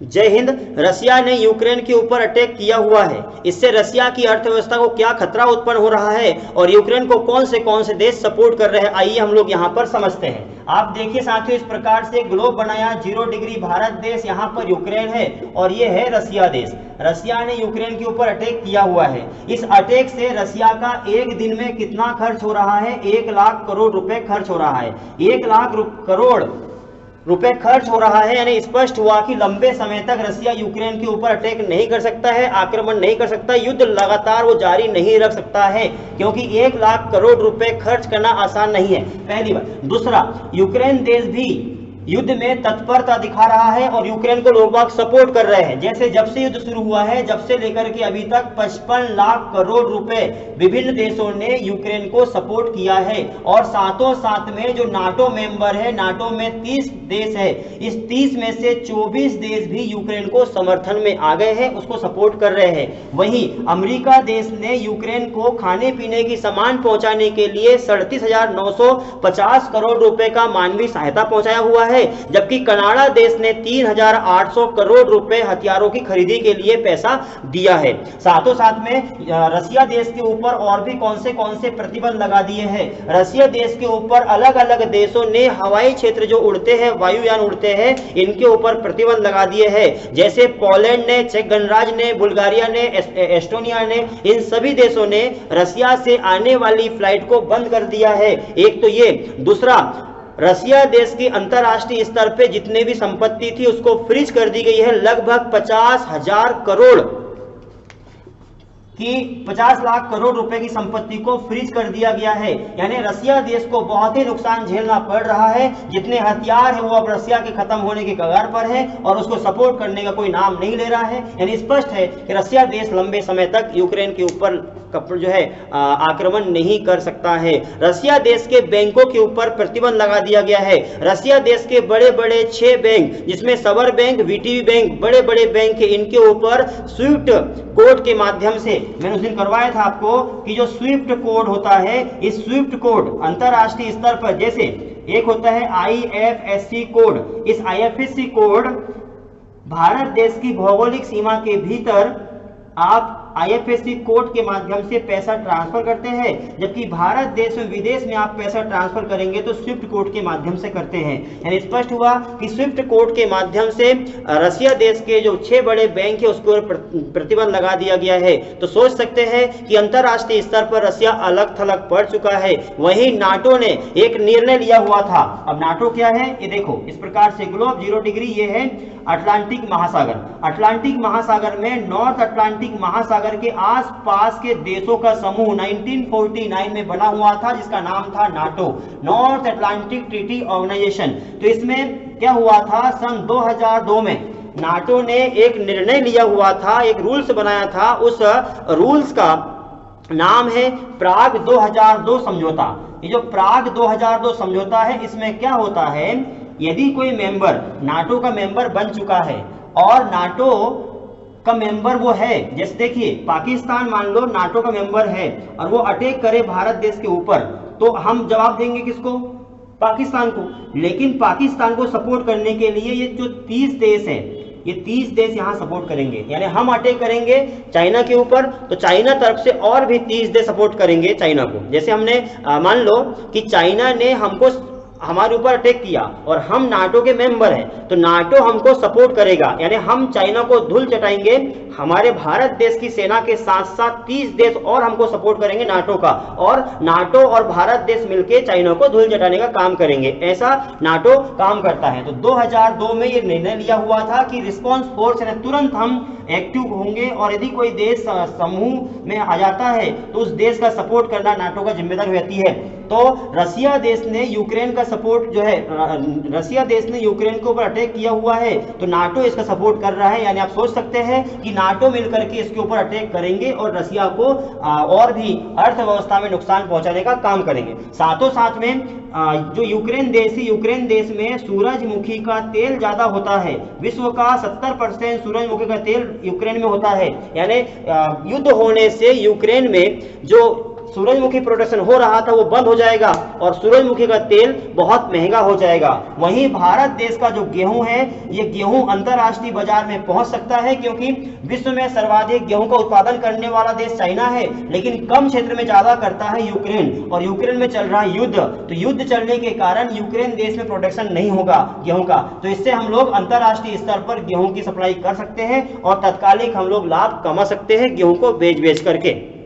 जय हिंद। रसिया ने यूक्रेन के ऊपर अटैक किया हुआ है। इससे रसिया की अर्थव्यवस्था को क्या खतरा उत्पन्न हो रहा है और यूक्रेन को कौन से देश सपोर्ट कर रहे हैं, आइए हम लोग यहां पर समझते हैं। आप देखिए साथियों, इस प्रकार से ग्लोब बनाया, 0 डिग्री भारत देश, यहां पर यूक्रेन है और ये है रसिया देश। रसिया ने यूक्रेन के ऊपर अटैक किया हुआ है। इस अटैक से रसिया का एक दिन में कितना खर्च हो रहा है? 1 लाख करोड़ रुपए खर्च हो रहा है। 1 लाख करोड़ रुपए खर्च हो रहा है, यानी स्पष्ट हुआ कि लंबे समय तक रसिया यूक्रेन के ऊपर अटैक नहीं कर सकता है, आक्रमण नहीं कर सकता, युद्ध लगातार वो जारी नहीं रख सकता है, क्योंकि 1 लाख करोड़ रुपए खर्च करना आसान नहीं है, पहली बात। दूसरा, यूक्रेन देश भी युद्ध में तत्परता दिखा रहा है और यूक्रेन को लोग बाग सपोर्ट कर रहे हैं। जैसे जब से युद्ध शुरू हुआ है, जब से लेकर के अभी तक 55 लाख करोड़ रुपए विभिन्न देशों ने यूक्रेन को सपोर्ट किया है। और साथों साथ में जो नाटो मेंबर है, नाटो में 30 देश है, इस 30 में से 24 देश भी यूक्रेन को समर्थन में आ गए हैं, उसको सपोर्ट कर रहे हैं। वहीं अमेरिका देश ने यूक्रेन को खाने पीने की सामान पहुंचाने के लिए 37,950 करोड़ रुपए का मानवीय सहायता पहुंचाया हुआ है, जबकि कनाडा देश ने 3,800 करोड़ रुपए हथियारों की खरीदी के लिए पैसा दिया है। साथों साथ में रसिया देश के ऊपर और भी कौन से प्रतिबंध लगा दिए हैं। रसिया देश के ऊपर अलग अलग देशों ने हवाई क्षेत्र जो उड़ते हैं, वायुयान उड़ते हैं, इनके ऊपर प्रतिबंध लगा दिए हैं। जैसे पोलैंड ने, चेक गणराज्य ने, बुल्गारिया ने, एस्टोनिया ने, इन सभी देशों ने रसिया से आने वाली फ्लाइट को बंद कर दिया है। एक तो ये। दूसरा, रसिया देश की अंतरराष्ट्रीय स्तर पे जितने भी संपत्ति थी उसको फ्रीज कर दी गई है। लगभग 50,000 करोड़ कि 50 लाख करोड़ रुपए की संपत्ति को फ्रीज कर दिया गया है। यानी रसिया देश को बहुत ही नुकसान झेलना पड़ रहा है। जितने हथियार है वो अब रसिया के खत्म होने के कगार पर है और उसको सपोर्ट करने का कोई नाम नहीं ले रहा है। यानी स्पष्ट है कि रसिया देश लंबे समय तक यूक्रेन के ऊपर जो है आक्रमण नहीं कर सकता है। रसिया देश के बैंकों के ऊपर प्रतिबंध लगा दिया गया है। रसिया देश के बड़े बड़े 6 बैंक, जिसमें सबर बैंक, वीटीबी बैंक, बड़े बड़े बैंक है, इनके ऊपर स्विफ्ट कोड के माध्यम से, मैंने उस दिन करवाया था आपको कि जो स्विफ्ट कोड होता है, इस स्विफ्ट कोड अंतरराष्ट्रीय स्तर पर, जैसे एक होता है IFSC कोड, इस IFSC कोड भारत देश की भौगोलिक सीमा के भीतर आप IFSC कोड के माध्यम से पैसा ट्रांसफर करते हैं, जबकि भारत देश में विदेश में आप पैसा ट्रांसफर करेंगे तो स्विफ्ट कोड के माध्यम से करते हैं। यानी स्पष्ट हुआ कि स्विफ्ट कोड के माध्यम से रसिया देश के जो 6 बड़े बैंक है उसको प्रतिबंध लगा दिया गया है। तो सोच सकते हैं कि अंतरराष्ट्रीय स्तर पर रसिया अलग थलग पड़ चुका है। वहीं नाटो ने एक निर्णय लिया हुआ था। अब नाटो क्या है ये देखो, इस प्रकार से ग्लोब 0 डिग्री, ये है अटलांटिक महासागर। अटलांटिक महासागर में नॉर्थ अटलांटिक महासागर के आसपास के देशों का समूह 1949 में बना हुआ था, जिसका नाम था NATO, North Atlantic Treaty Organization. तो इसमें क्या हुआ था, सन 2002 में नाटो ने एक निर्णय लिया हुआ था, एक रूल्स बनाया था। उस रूल्स का नाम है प्राग 2002 समझौता। ये जो प्राग 2002 समझौता है, इसमें क्या होता है, यदि कोई मेंबर नाटो का मेंबर बन चुका है और नाटो का मेंबर वो है, जैसे देखिए पाकिस्तान मान लो नाटो का मेंबर है और वो अटैक करे भारत देश के ऊपर, तो हम जवाब देंगे किसको? पाकिस्तान को। लेकिन पाकिस्तान को सपोर्ट करने के लिए ये जो 30 देश है, ये 30 देश यहाँ सपोर्ट करेंगे। यानी हम अटैक करेंगे चाइना के ऊपर तो चाइना तरफ से और भी 30 देश सपोर्ट करेंगे चाइना को। जैसे हमने मान लो कि चाइना ने हमको हमारे ऊपर अटैक किया और हम नाटो के मेंबर हैं, तो नाटो हमको सपोर्ट करेगा। यानी हम चाइना को धूल चटाएंगे, हमारे भारत देश की सेना के साथ साथ 30 देश और हमको सपोर्ट करेंगे नाटो का, और नाटो और भारत देश मिलकर चाइना को धूल चटाने का काम करेंगे। ऐसा नाटो काम करता है। तो 2002 में ये निर्णय लिया हुआ था कि रिस्पॉन्स फोर्स, यानी तुरंत हम एक्टिव होंगे और यदि कोई देश समूह में आ जाता है तो उस देश का सपोर्ट करना नाटो का जिम्मेदारी रहती है। तो रसिया देश ने यूक्रेन का सपोर्ट जो है, रसिया देश ने यूक्रेन के ऊपर अटैक किया हुआ है तो नाटो इसका सपोर्ट कर रहा है। यानी आप सोच सकते हैं कि नाटो मिलकर के इसके ऊपर अटैक करेंगे और रसिया को और भी अर्थव्यवस्था में नुकसान पहुंचाने का काम करेंगे। साथों साथ में जो यूक्रेन देश है, यूक्रेन देश में सूरजमुखी का तेल ज्यादा होता है। विश्व का 70% सूरजमुखी का तेल यूक्रेन में होता है। यानी युद्ध होने से यूक्रेन में जो सूरजमुखी प्रोडक्शन हो रहा था वो बंद हो जाएगा और सूरजमुखी का तेल बहुत महंगा हो जाएगा। वहीं भारत देश का जो गेहूं है, ये गेहूं अंतरराष्ट्रीय बाजार में पहुंच सकता है, क्योंकि विश्व में सर्वाधिक गेहूं का उत्पादन करने वाला देश चाइना है, लेकिन कम क्षेत्र में ज्यादा करता है यूक्रेन, और यूक्रेन में चल रहा है युद्ध। तो युद्ध चलने के कारण यूक्रेन देश में प्रोडक्शन नहीं होगा गेहूं का, तो इससे हम लोग अंतरराष्ट्रीय स्तर पर गेहूं की सप्लाई कर सकते हैं और तत्कालिक हम लोग लाभ कमा सकते हैं गेहूं को बेच करके।